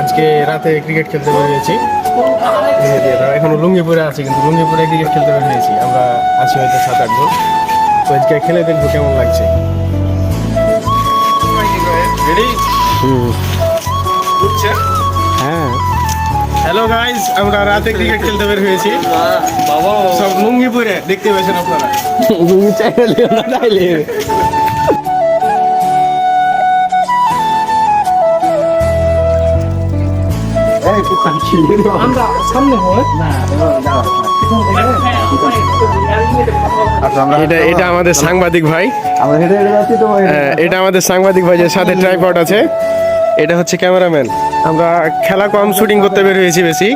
আজকে রাতে ক্রিকেট খেলতে বেরিয়েছি। এখনো লুঙ্গি পরে আছি, কিন্তু লুঙ্গি পরে ক্রিকেট খেলতে বেরিয়েছি। আমরা আছি হয়তো 7-8 জন। তো আজকে খেলে দেখবো কেমন লাগছে। হ্যাঁ, হ্যালো গাইস, আমরা রাতে ক্রিকেট খেলতে বের হয়েছি। সব লুঙ্গি পরে দেখতে পাচ্ছেন আপনারা। লুঙ্গি চাইলে না চাইলে এটা আমাদের সাংবাদিক ভাই। এটা আমাদের সাংবাদিক ভাই, যে সাথে ট্রাইপড আছে। এটা হচ্ছে ক্যামেরাম্যান। আমরা খেলা কম, শুটিং করতে বের হয়েছি বেশি।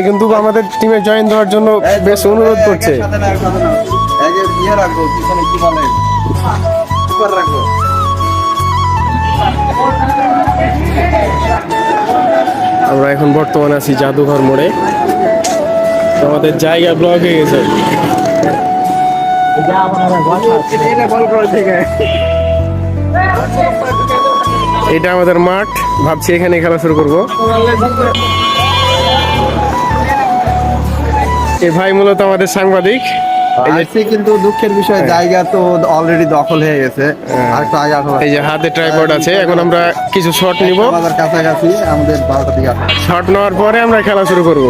কিন্তু আমাদের টিমে জয়েন দেওয়ার জন্য বেশ অনুরোধ করছে। আমরা এখন বর্তমানে আছি জাদুঘর মোড়ে। আমাদের জায়গা ব্লক হয়ে গেছে। এটা আমাদের মাঠ, ভাবছি এখানে খেলা শুরু করব। এই ভাই মূলত আমাদের সাংবাদিক। কিন্তু দুঃখের বিষয়, জায়গা তো অলরেডি দখল হয়ে গেছে। এই যে হাতে ট্রাইপড আছে। এখন আমরা কিছু শট নিব, কাছাকাছি আমাদের 12টা দিকে। শট নেওয়ার পরে আমরা খেলা শুরু করব।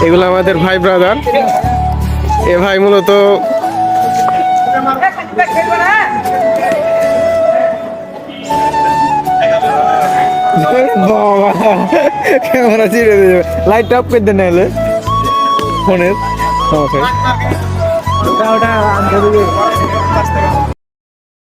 এগুলো আমাদের ভাই ব্রাদার। এ ভাই মূলত ক্যামেরা ছিঁড়ে দেবে, লাইট অফ করে দেন নাহলে ফোনের।